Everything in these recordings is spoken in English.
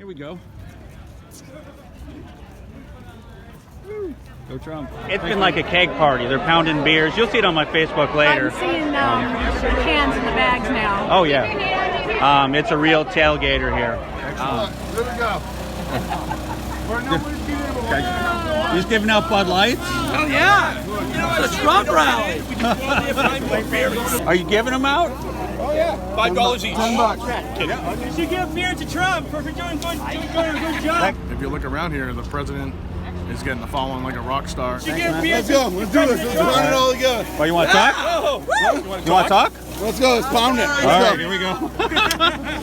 Here we go. Go Trump. It's been like a keg party. They're pounding beers. You'll see it on my Facebook later. I'm seeing cans in the bags now. Oh, yeah. It's a real tailgater here. Here we go. You just giving out Bud Lights? Oh yeah! You know, it's a Trump rally. Are you giving them out? Oh yeah. $5 each. $10. You should give beer to Trump for doing a good job. If you look around here, the president is getting the following like a rock star. You give beer Let's go. Let's do this. Let's run it all together. Oh, you want to talk? Oh, You want to talk? Let's go. Let's pound it. All right, here we go.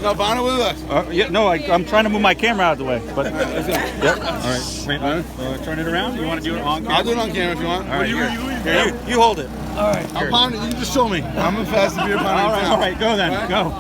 No, pound it with us. Yeah, no, I'm trying to move my camera out of the way. But yep. All right. Wait, turn it around. You want to do it on camera? I'll do it on camera if you want. All right, here. You hold it. all right. I'll pound it. You can just show me. I'm a fast beer pounder. All right, go then. Right? Go.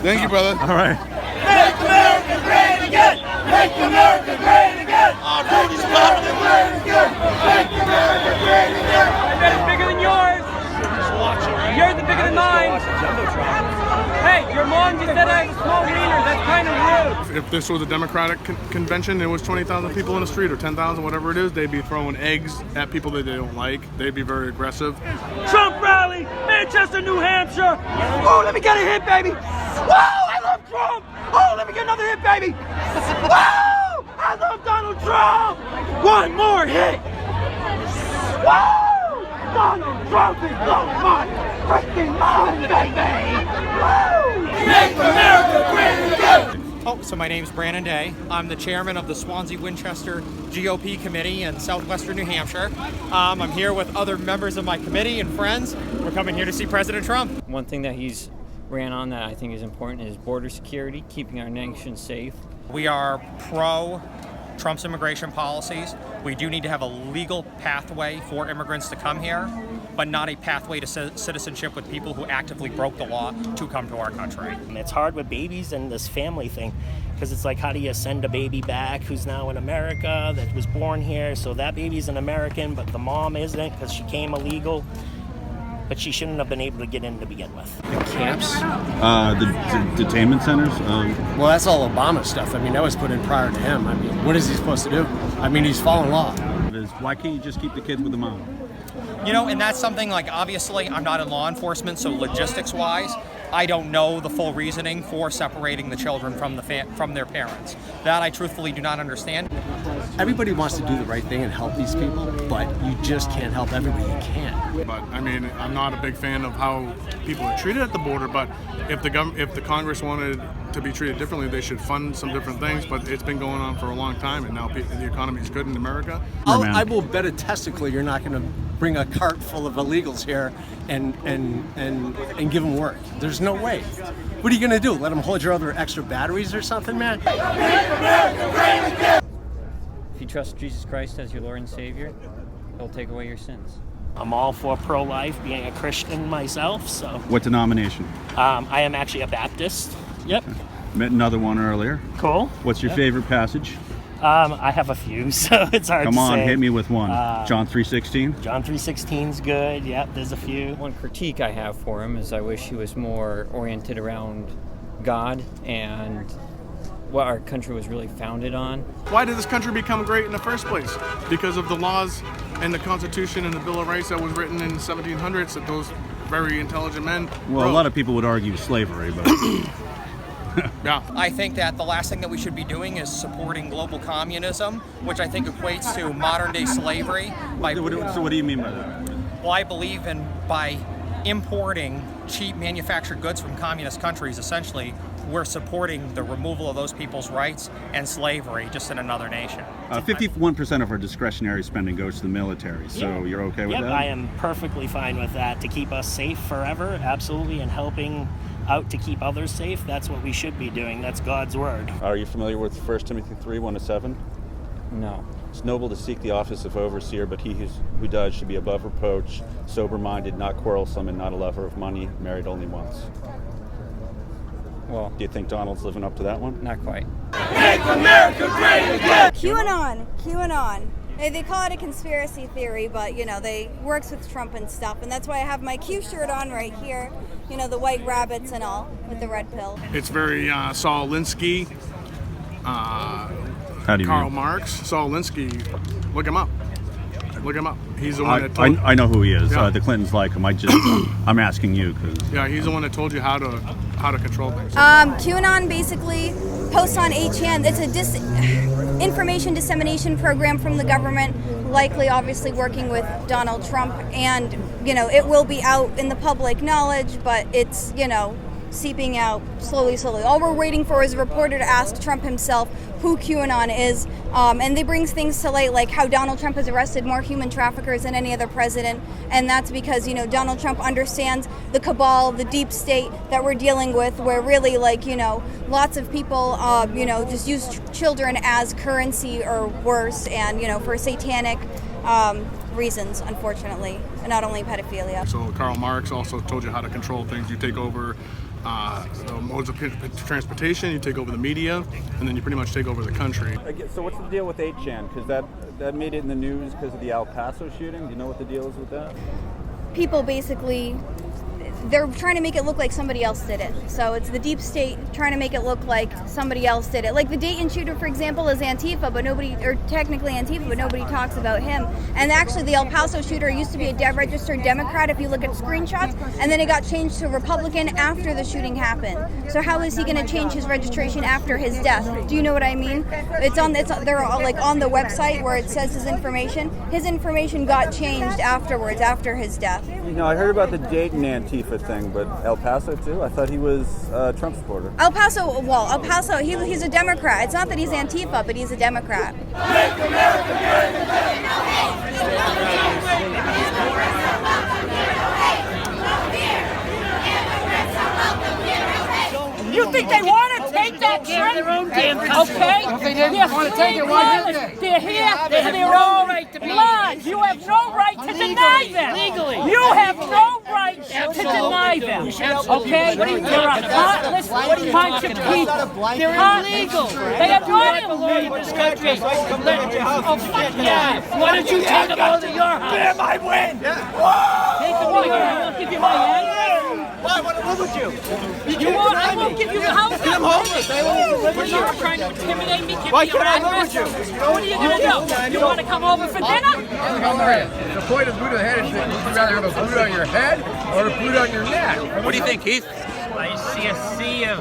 Thank you, brother. All right. Make America great again! Make America great again! Our vote is powerful. Make America great again! I bet it's bigger than yours. Yours is bigger than mine. Hey, your mom just said I have a small wiener. That's kind of rude. If this was a Democratic convention, there was 20,000 people in the street or 10,000, whatever it is, they'd be throwing eggs at people that they don't like. They'd be very aggressive. Trump rally, Manchester, New Hampshire. Oh, let me get a hit, baby. Whoa, I love Trump. Oh, let me get another hit, baby. Whoa, I love Donald Trump. One more hit. Whoa, Donald Trump is blowing my freaking mind, baby. Whoa. Make America great again! Oh, so my name's Brandon Day. I'm the chairman of the Swansea-Winchester GOP committee in southwestern New Hampshire. I'm here with other members of my committee and friends. We're coming here to see President Trump. One thing that he's ran on that I think is important is border security, keeping our nation safe. We are pro Trump's immigration policies. We do need to have a legal pathway for immigrants to come here, but not a pathway to citizenship with people who actively broke the law to come to our country. It's hard with babies and this family thing, because it's like, how do you send a baby back who's now in America, that was born here, so that baby's an American, but the mom isn't because she came illegal, but she shouldn't have been able to get in to begin with. The camps? The detainment centers? Well, that's all Obama stuff. I mean, that was put in prior to him. I mean, what is he supposed to do? I mean, he's following law. Why can't you just keep the kids with the mom? You know, and that's something like, obviously, I'm not in law enforcement, so logistics-wise, I don't know the full reasoning for separating the children from their parents. That I truthfully do not understand. Everybody wants to do the right thing and help these people, but you just can't help everybody. You can't. But I mean, I'm not a big fan of how people are treated at the border. But if the Congress wanted to be treated differently, they should fund some different things. But it's been going on for a long time, and now the economy is good in America. I will bet a testicle you're not going to bring a cart full of illegals here and give them work. There's no way. What are you going to do? Let them hold your other extra batteries or something, man? If you trust Jesus Christ as your Lord and Savior, He'll take away your sins. I'm all for pro-life, being a Christian myself, so. What denomination? I am actually a Baptist. Yep. Met another one earlier. Cool. What's your favorite passage? I have a few, so it's hard to say. Come on, hit me with one. John 3:16? John 3:16's good. Yep, there's a few. One critique I have for him is I wish he was more oriented around God and what our country was really founded on. Why did this country become great in the first place? Because of the laws and the Constitution and the Bill of Rights that was written in the 1700s that those very intelligent men Well, wrote. a lot of people would argue slavery, but Yeah. I think that the last thing that we should be doing is supporting global communism, which I think equates to modern-day slavery. So what do you mean by that? Well, I believe by importing cheap manufactured goods from communist countries, essentially, we're supporting the removal of those people's rights and slavery just in another nation. 51% of our discretionary spending goes to the military, so you're okay with that? Yep, I am perfectly fine with that. To keep us safe forever, absolutely, and helping out to keep others safe, that's what we should be doing. That's God's word. Are you familiar with 1 Timothy 3, 1-7? No. It's noble to seek the office of overseer, but he who does should be above reproach, sober-minded, not quarrelsome, and not a lover of money, married only once. Well, do you think Donald's living up to that one? Not quite. Make America great again! QAnon. They call it a conspiracy theory, but you know, they works with Trump and stuff, and that's why I have my Q shirt on right here. You know, the white rabbits and all with the red pill. It's very Saul Alinsky, How do you Karl mean? Marx. Saul Alinsky, look him up. Look him up. He's the one that told. I know who he is. Yeah. The Clintons like him. I'm asking you because. Yeah, he's the one that told you how to control things. QAnon basically posts on 8chan. It's a information dissemination program from the government, likely obviously working with Donald Trump, and you know, it will be out in the public knowledge, but it's, you know, seeping out slowly. All we're waiting for is a reporter to ask Trump himself who QAnon is, and they brings things to light like how Donald Trump has arrested more human traffickers than any other president, and that's because, you know, Donald Trump understands the cabal, the deep state that we're dealing with, where really, like, you know, lots of people, you know, just use children as currency or worse, and, you know, for satanic reasons, unfortunately, and not only pedophilia. So Karl Marx also told you how to control things. You take over the modes of transportation, you take over the media, and then you pretty much take over the country. So what's the deal with 8chan? Because that made it in the news because of the El Paso shooting. Do you know what the deal is with that? People basically, they're trying to make it look like somebody else did it. So it's the deep state trying to make it look like somebody else did it. Like the Dayton shooter, for example, is Antifa, but nobody, or technically Antifa, but nobody talks about him. And actually the El Paso shooter used to be a registered Democrat if you look at screenshots, and then it got changed to Republican after the shooting happened. So how is he going to change his registration after his death? Do you know what I mean? They're all like on the website where it says his information. His information got changed afterwards, after his death. You know, I heard about the Dayton Antifa thing, but El Paso too? I thought he was a Trump supporter. El Paso, he's a Democrat. It's not that he's Antifa, but he's a Democrat. Make America great again. You think they want to take that trip? Okay? If they didn't want to take it, why didn't they? They're here. They have no right to be live. You have no right to deny them. Legally. You have no right to deny them. Okay? They're a heartless bunch of people. They're illegal. They are not illegal in this country. Oh, fuck yeah. Why don't you take them over to your house? Bam, I win. Take them over. I'll give you my hand. Why? What would you? I won't give you a house. I'm homeless. What are you trying to intimidate me? Why can't I live with you? What are you going to do? You want to come over for dinner? The point of boot on the head is that you'd rather have a boot on your head or a boot on your neck. What do you think, Keith? I see a sea of...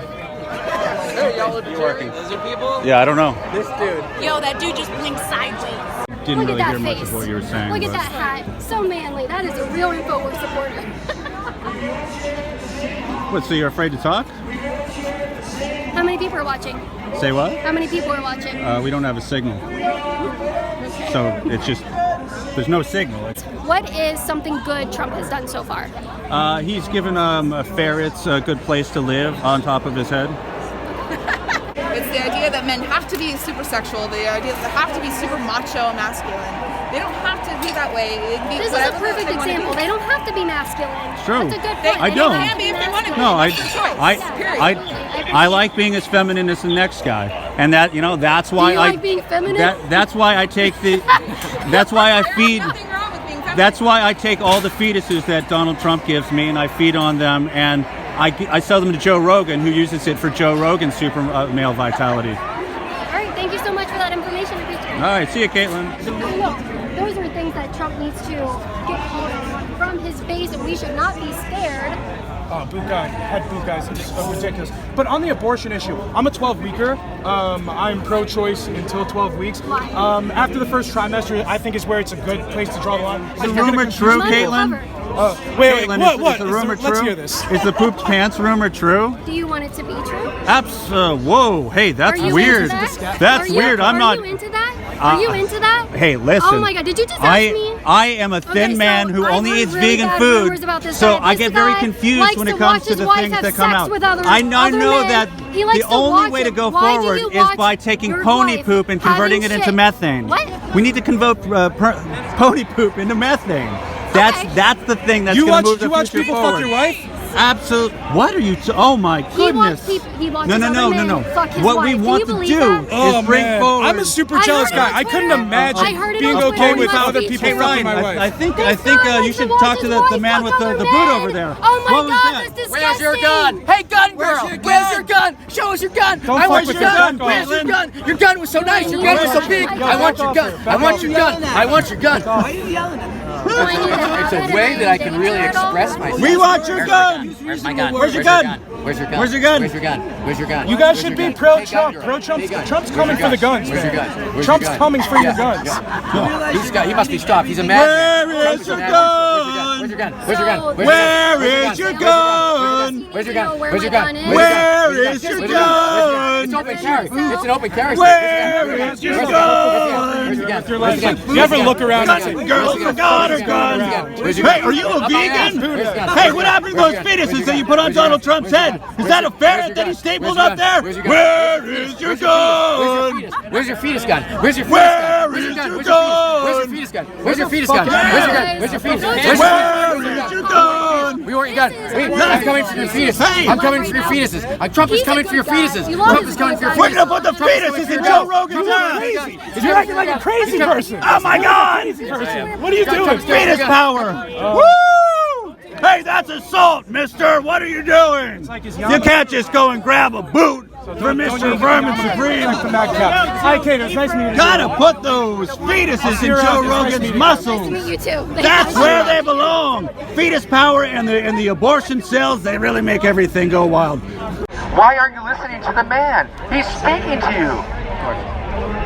Hey, y'all are working. Those are people? Yeah, I don't know. This dude. Yo, that dude just blinked sideways. Didn't Look really at hear that much face. of what you were saying. Look at but- that hat. So manly. That is a real InfoWars supporter. What, so you're afraid to talk? How many people are watching? Say what? How many people are watching? We don't have a signal. So it's just, there's no signal. What is something good Trump has done so far? He's given ferrets a good place to live on top of his head. It's the idea that men have to be super sexual, the idea that they have to be super macho and masculine. They don't have to be that way. They can be This is a perfect example. They don't have to be masculine. It's true. That's a good point. I don't. They can be if they want to be. No, That's their choice. I like being as feminine as the next guy, and that, you know, that's why Do you like being feminine? That's why I take the. That's why I feed. That's why I take all the fetuses that Donald Trump gives me, and I feed on them, and I sell them to Joe Rogan, who uses it for Joe Rogan's super male vitality. All right, thank you so much for that information. I appreciate it. All right, see you, Caitlin. Those are things that Trump needs to get from his base, and we should not be scared. Boot guy, head boot guys, it's ridiculous. But on the abortion issue, I'm a 12-weeker. I'm pro-choice until 12 weeks. After the first trimester, I think is where it's a good place to draw the line. Is the rumor true, Caitlin? Wait, Caitlin, what? Is the rumor true? Let's hear this. Is the pooped pants rumor true? Do you want it to be true? Whoa, hey, that's Are you weird. into that? That's weird. I'm not. Are you into that? Are you into that? Hey, listen. Oh my God! Did you just ask me? I am a thin man who I've only heard eats really vegan bad food, rumors about this so guy. I get very confused when it comes to the things that come out. I know that the only way to go forward is by taking pony poop and converting it into methane. What? We need to convert pony poop into methane. That's the thing that's going to move the future forward. Fuck your wife? Absolutely. What are you? Oh my goodness. He wants No. fuck his What wife. we Can want you to believe do that? is bring forward. I'm a super jealous guy. I couldn't imagine being okay with other people fucking my wife. I think you should talk to the man with the boot over there. Oh my What was God, that? that's disgusting. Where's your gun? Hey, gun girl! Where's your gun? Show us your gun! Don't I fuck want with your your gun! gun, Where's your Caitlin. gun? Your gun was so nice. Your gun was so big. I want your gun. I want your gun. I want your gun. Why are you yelling at me? It's a way that I can really express myself. We want your gun. Where's my gun? Where's your gun? Where's your gun? Where's your gun? Where's your gun? Where's your gun? You guys should be pro-Trump. Trump's coming for the guns, Where's your man. gun? Where's Trump's your gun? coming for your guns. He must be stopped. He's a madman. Where is your gun? Where's your gun? Where's your gun? Where is your gun? Where's your gun? Where's your gun? Where is your gun? It's open carry. It's an open carry. Where is your gun? Where's your gun? Where's your gun? You ever look around and say, Girls forgot her gun. Hey, are you a vegan? Hey, what happened to those fetuses that you put on Donald Trump's head? Is that a ferret that he stapled up there? Where is your gun? Where's your fetus gun? Where's your fetus Where gun? is your gun? Where's your fetus gun? Where's your fetus gun? Where's your gun? Where's your fetus gun? Where is your gun? We want your gun. I'm coming for your fetus. I'm coming for your fetuses. Trump is coming for your fetuses. Trump is coming for your fetuses. We're gonna put the fetuses in Joe Rogan's ass. You're acting like a crazy person. Oh my God! What are you doing? Fetus power. Woo! Hey, that's assault, mister. What are you doing? You can't just go and grab a boot for Mr. Vermin Supreme. Hi, Kate. It's nice meeting you. Gotta put those fetuses in Joe Rogan's muscles. Nice to meet you too. That's where they belong. Fetus power and the abortion cells, they really make everything go wild. Why aren't you listening to the man? He's speaking to you.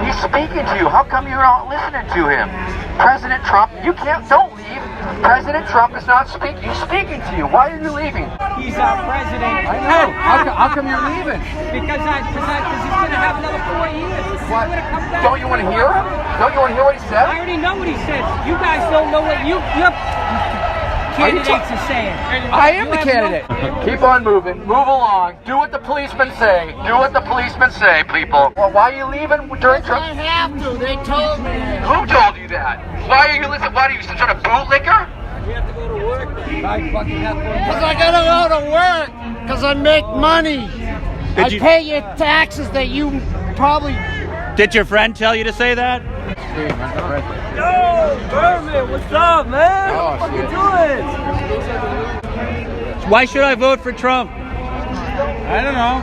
He's speaking to you. How come you're not listening to him? President Trump, don't leave. President Trump is not speaking. He's speaking to you. Why are you leaving? He's our president. I know. How come you're leaving? Because he's going to have another 4 years. What? Don't you want to hear him? Don't you want to hear what he said? I already know what he says. You guys don't know what your candidates are saying. I am the candidate. Keep on moving. Move along. Do what the policemen say. Do what the policemen say, people. Well, why are you leaving during Trump? I have to. They told me. Who told you that? Why are you listening? What are you, some sort of bootlicker? We have to go to work. Because I gotta go to work. Because I make money. I pay your taxes that you probably. Did your friend tell you to say that? Yo, Berman, what's up, man? What you doing? Why should I vote for Trump? I don't know.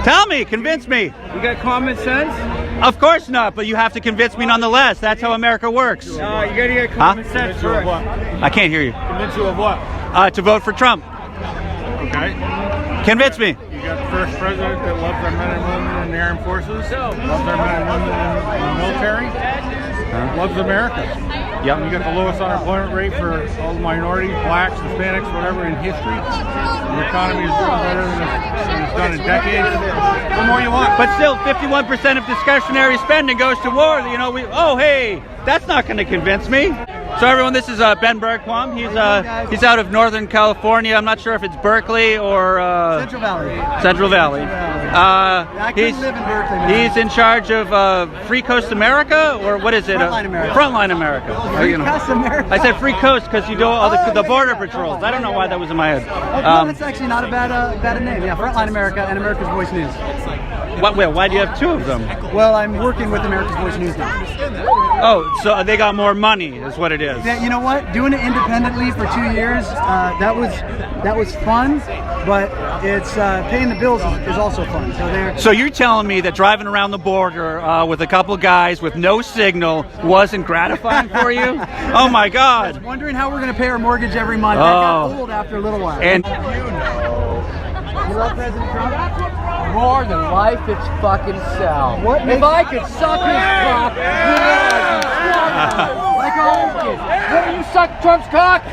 Tell me, convince me. You got common sense? Of course not, but you have to convince me nonetheless. That's how America works. No, you gotta get common sense first. I can't hear you. Convince you of what? To vote for Trump. Okay. Convince me. You got the first president that loves our men and women in the armed forces, loves our men and women in the military, loves America. Yep. You got the lowest unemployment rate for all the minorities, blacks, Hispanics, whatever, in history. The economy is doing better than it's done in decades. What more you want? But still, 51% of discretionary spending goes to war. You know, hey, that's not going to convince me. So everyone, this is Ben Bergquam. He's out of Northern California. I'm not sure if it's Berkeley or Central Valley. Central Valley. I couldn't live in Berkeley, man. He's in charge of Free Coast America, or what is it? Frontline America. Frontline America. Free Coast America. I said Free Coast because you do all the border patrols. I don't know why that was in my head. No, that's actually not a bad name. Yeah, Frontline America and America's Voice News. Why do you have two of them? Well, I'm working with America's Voice News now. Oh, so they got more money, is what it is. Yeah, you know what? Doing it independently for 2 years, that was fun, but it's paying the bills is also fun. So you're telling me that driving around the border with a couple guys with no signal wasn't gratifying for you? Oh my God! I was wondering how we're going to pay our mortgage every month. That got old after a little while. And you love President Trump? More than life it's fucking self. If I could suck his cock, like a old kid. Will you suck Trump's cock?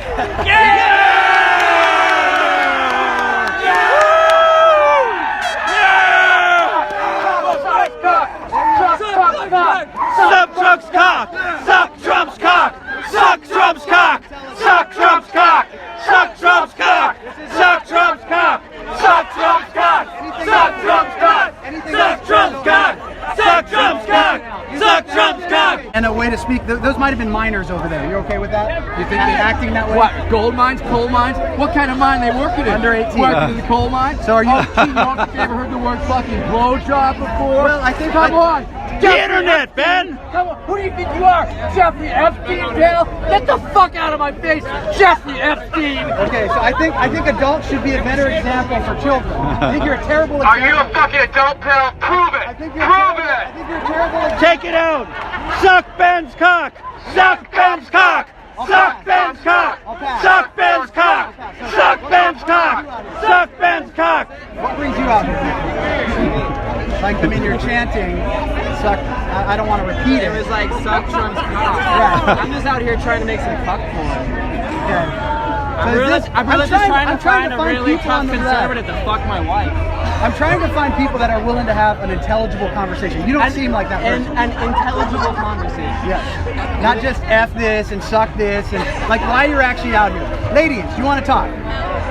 Suck Trump's cock! Suck Trump's cock! Suck Trump's cock! Suck Trump's cock! Suck Trump's cock! Suck Trump's cock! Suck Trump's cock! Suck Trump's cock! Suck Trump's cock! Suck Trump's cock! Suck Trump's cock! And a way to speak. Those might have been miners over there. You okay with that? You think they're acting that way? What? Gold mines, coal mines? What kind of mine they working in? Under 18. Working in the coal mine? So are you? Have you ever heard the word fucking blowjob before? Well, I think. Come on. The internet, Ben! Come on, who do you think you are? Jeffrey Epstein, pal? Get the fuck out of my face, Jeffrey Epstein! Okay, so I think adults should be a better example for children. I think you're a terrible example. Are you a fucking adult, pal? Prove it! Prove it! I think you're a terrible example. Take it out! Suck Ben's cock! Suck Ben's cock! Suck Ben's cock! Suck Ben's cock! Suck Ben's cock! Suck Ben's cock! What brings you out here? Like, I mean, you're chanting, suck, I don't want to repeat it. It was like, suck Trump's cock. Right. I'm just out here trying to make some cuck porn. Okay. I'm really just trying to find a really tough conservative to fuck my wife. I'm trying to find people that are willing to have an intelligible conversation. You don't seem like that person. An intelligible conversation. Yes. Not just F this and suck this and like why you're actually out here. Ladies, you want to talk?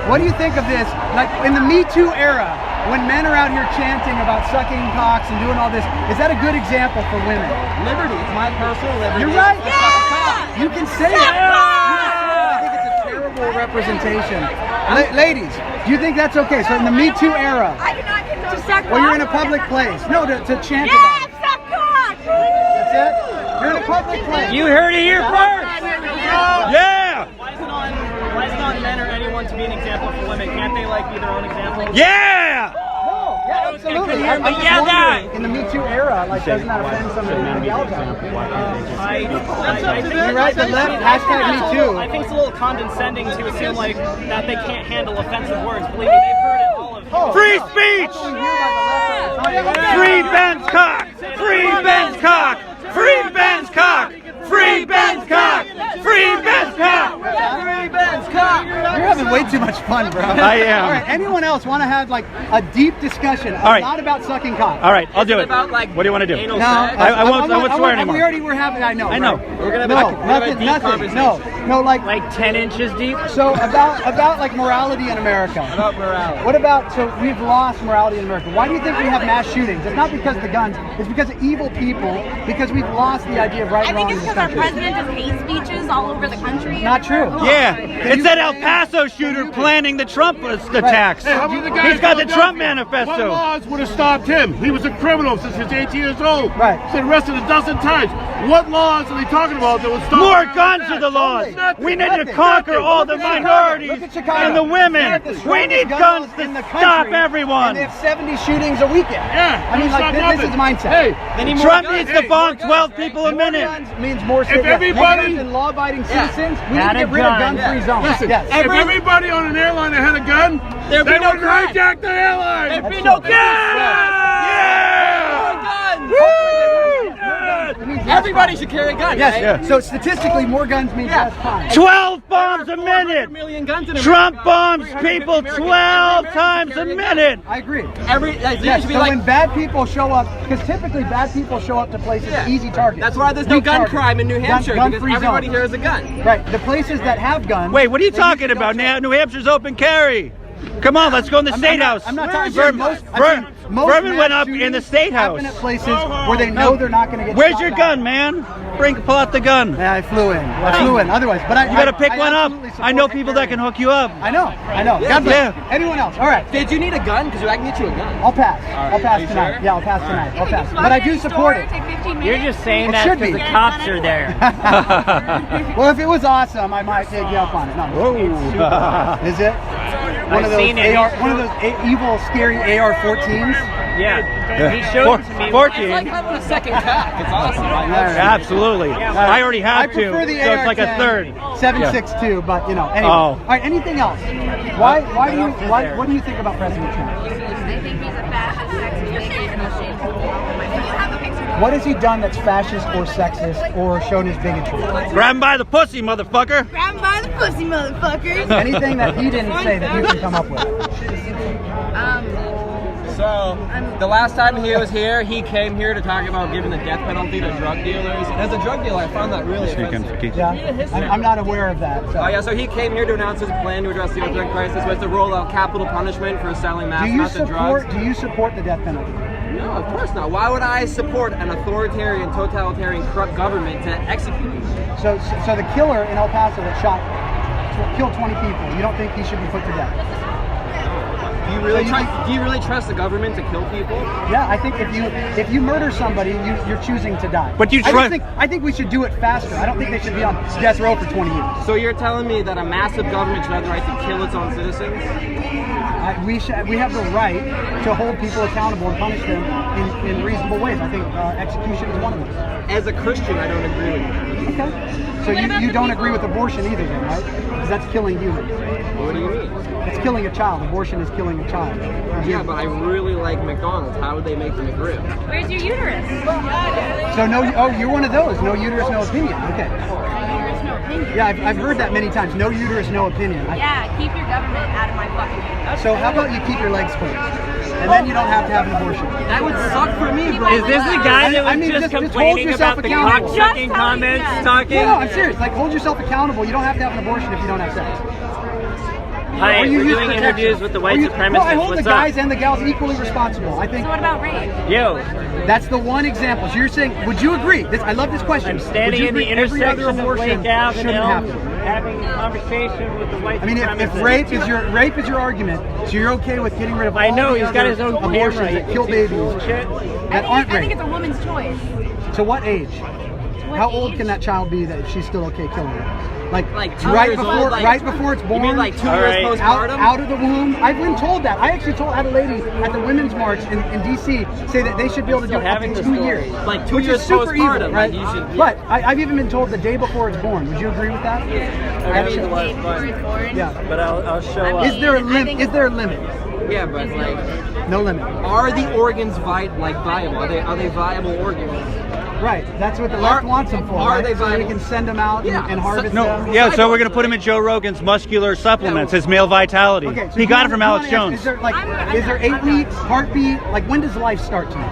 What do you think of this? Like in the Me Too era, when men are out here chanting about sucking cocks and doing all this, is that a good example for women? Liberty. It's my personal liberty. You're right. Yeah! You can say it. I think it's a terrible representation. Ladies, do you think that's okay? So in the Me Too era, well, you're in a public place. No, to chant about it. That's it? You're in a public place. You heard it here first. Yeah! Why is it on men or anyone to be an example for women? Can't they like be their own example? Yeah! No, yeah, absolutely. I'm just wondering, in the Me Too era, like, doesn't that offend somebody to yell about? You're right, the left, hashtag Me Too. I think it's a little condescending to assume like that they can't handle offensive words. Believe me, they've heard it all of Free speech! Free Ben's cock! Free Ben's cock! Free Ben's cock! Free Ben's cock! Free Ben's cock! Free Ben's cock! You're having way too much fun, bro. I am. All right, anyone else want to have like a deep discussion? All right. Not about sucking cock. All right, I'll do it. About, like, what do you want to do? anal No, sex? I won't swear anymore. We already were having. I know. I know. Right. We're gonna have a deep nothing. conversation. No, like 10 inches deep. So about like morality in America. About morality. What about, so we've lost morality in America. Why do you think we have mass shootings? It's not because of the guns. It's because of evil people. Because we've lost the idea of right and wrong in this because our country. president does hate speeches all over the country. Not true. Yeah, it's that El Paso shooter planning the Trump attacks. Hey, how about the guy He's got the in Trump Philadelphia? manifesto. What laws would have stopped him? He was a criminal since he was 18 years old. Right. He's been arrested a dozen times. What laws are they talking about that would stop More him? guns are the laws. We need to conquer all the minorities and the women. We need guns to stop everyone. And they have 70 shootings a weekend. Yeah. I mean, like, this is the mindset. Hey, Trump needs to bomb 12 people a minute. More guns means more If everybody and law-abiding citizens, we need to get rid of gun-free zones. Listen, Yes. if everybody on an airline that had a gun, they There'd be no would crime. hijack the airline. There'd be no guns. Everybody should carry a gun. Yes. Right? Yeah. So statistically, more guns means less crime. 12 bombs a minute. Trump bombs people 12 times a minute. I agree. Yes, So when bad people show up, because typically bad people show up to places easy targets. That's why there's no Weak gun targets. crime in New Hampshire, because Gun-free everybody zones. here has a gun. Right. The places that have guns. Wait, what are you they talking usually about? don't New Hampshire's open carry. Come on, let's go in the State House. I'm not talking about most Vermin went up in the State House. happen at places where they know they're not going to get Where's shot your at. gun, man? Pull out the gun. Yeah, I flew in. Otherwise, but you gotta pick one up. I know people that can hook you up. I know. God bless. Anyone else? All right. Did you need a gun? Because I can get you a gun. I'll pass. I'll pass you tonight. sure? Yeah, I'll pass tonight. I'll pass. But I do support it. You're just saying It that should because be. the cops are there. Well, if it was awesome, I might take you up on it. No. Is it? One of those evil, scary AR-14s. Yeah. He showed it to me. 14. It's like having a second cock. It's awesome. Absolutely. I already have two, prefer the so it's like a AR-10, third. 7.62, but you know. Anyway. Oh. All right. Anything else? What do you think about President Trump? I think he's a fascist, sexist, and a shameful. What has he done that's fascist or sexist or shown his bigotry? Grab him by the pussy, motherfucker. Grab him by the pussy, motherfuckers. Anything that he didn't say that you can come up with? So, the last time he was here, he came here to talk about giving the death penalty to drug dealers. And as a drug dealer, I found that really offensive. Yeah, I'm not aware of that. So. Oh yeah, so he came here to announce his plan to address the opioid crisis, was to roll out capital punishment for selling mass meth and drugs. Do you support the death penalty? No, of course not. Why would I support an authoritarian, totalitarian, corrupt government to execute people? So the killer in El Paso that killed 20 people, you don't think he should be put to death? Do you really trust the government to kill people? Yeah, I think if you murder somebody, you're choosing to die. But I think we should do it faster. I don't think they should be on death row for 20 years. So you're telling me that a massive government should have the right to kill its own citizens? We have the right to hold people accountable and punish them in reasonable ways. I think execution is one of them. As a Christian, I don't agree with you. Okay. So you don't agree with abortion either, then, right? Because that's killing humans. What do you mean? It's killing a child. Abortion is killing a child. Yeah, but I really like McDonald's. How would they make the McRib? Where's your uterus? So you're one of those. No uterus, no opinion. Okay. No uterus, no opinion. Yeah, I've heard that many times. No uterus, no opinion. Yeah, keep your government out of my fucking uterus. So how about you keep your legs closed? And then you don't have to have an abortion. That would suck for me, bro. Is this the guy that was just complaining about the cock-sucking comments talking? No, I'm serious. Like, hold yourself accountable. You don't have to have an abortion if you don't have sex. Hi, we're doing interviews with the white supremacists. No, I hold What's the guys up? and the gals equally responsible. I think. So what about rape? Yo. That's the one example. So you're saying, would you agree? I love this question. I'm standing in the intersection of Lake Ave and Elm, having a conversation with the white supremacists. I mean, if rape is your argument, so you're okay with getting rid of all know, the he's got his own abortions camera. that kill babies that aren't I think rape. it's a woman's choice. To what age? How old can that child be that she's still okay killing it? Like 2 right years before old, like, right before it's born. You mean like 2 years postpartum? Out of the womb. I've been told that. I actually had a lady at the Women's March in DC say that they should be able to do it up to 2 years. Like 2 which years is super postpartum, evil, right? like you should, yeah. But I've even been told the day before it's born. Would you agree with that? Yeah. But I'll show up. Is there a limit? Is there a limit? Yeah, but like no limit. Are the organs viable? Are they viable organs? Right, that's what the left wants them for. Are right? they so viable? we can send them out and harvest them. Yeah, so we're going to put him in Joe Rogan's muscular supplements, his male vitality. Okay, so he got it from Alex Jones. Is there 8 weeks, heartbeat? Like, when does life start to you?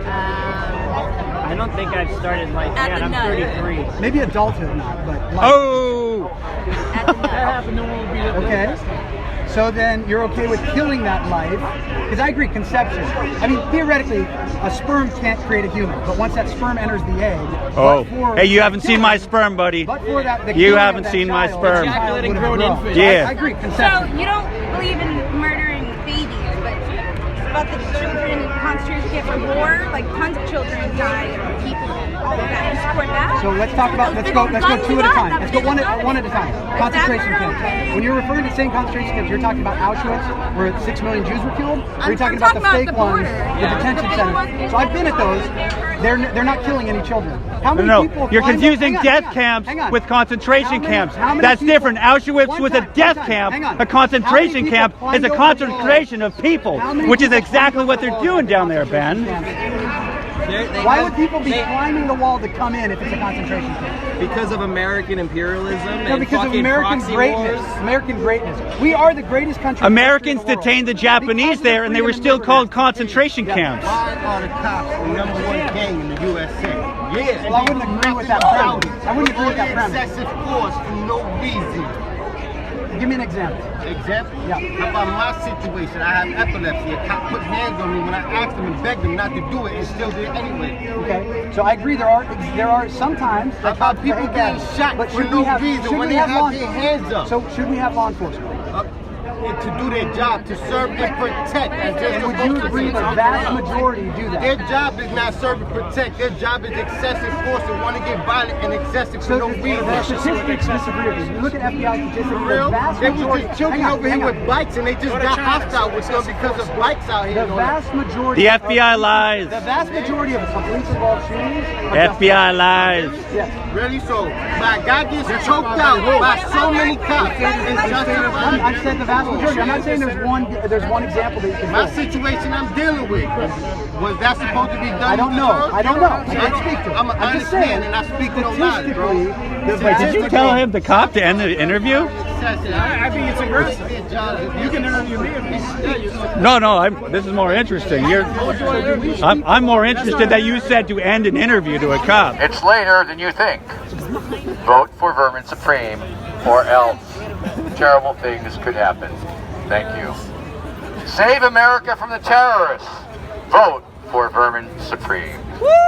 I don't think I've started life yet. I'm 33. Maybe adulthood not, but life. Oh! Okay. So then you're okay with killing that life, because I agree, conception. I mean, theoretically, a sperm can't create a human, but once that sperm enters the egg, Hey, you haven't seen my sperm, buddy. But for that, you haven't seen my sperm. Ejaculating grown infant. Yeah. I agree, conception. So you don't believe in murdering babies, but about the children in concentration camp for war, like tons of children die of people, all of that. You support that? So let's talk about, let's go 2 at a time. Let's go one at a time. Concentration camps. When you're referring to saying concentration camps, you're talking about Auschwitz, where 6 million Jews were killed? Or are you talking about the fake ones, the detention centers? So I've been at those. They're not killing any children. How many people? You're confusing death camps with concentration camps. That's different. Auschwitz was a death camp. A concentration camp is a concentration of people, which is exactly what they're doing down there, Ben. Why would people be climbing the wall to come in if it's a concentration camp? Because of American imperialism and because of fucking American proxy greatness. wars. American greatness. We are the greatest country. Americans detained the Japanese there, and they were still called concentration camps. Why are the cops the #1 gang in the USA? Yeah. Well, I wouldn't agree with that premise. I wouldn't agree with that premise. Excessive force for no reason. Give me an example. Example? Yeah. How about my situation? I have epilepsy. A cop put hands on me when I asked him and begged him not to do it, and still did it anyway. Okay. So I agree. There are sometimes. How about people getting shot for no reason when they have their hands up? So should we have law enforcement? To do their job, to serve and protect. And would you agree the vast majority do that? Their job is not serve and protect. Their job is excessive force and want to get violent and excessive for no reason. The statistics disagree with you. You look at FBI statistics. For real? The vast There was majority. just children over here with bikes and they just got hostile with them because of bikes out here. The vast majority. The FBI lies. The vast majority of police-involved shootings. FBI lies. Yes. Really? So, my guy gets choked out by so many cops. It's justified. I said the vast majority. I'm not saying there's one example that you can My situation I'm dealing with, was that supposed to be done? I don't know. I don't know. I can't speak to it. I'm an honest man and I speak no lies, bro. Wait, did you tell him to cop to end the interview? I think it's aggressive. You can interview me if No. This is more interesting. I'm more interested that you said to end an interview to a cop. It's later than you think. Vote for Vermin Supreme or else terrible things could happen. Thank you. Save America from the terrorists. Vote for Vermin Supreme. Woo!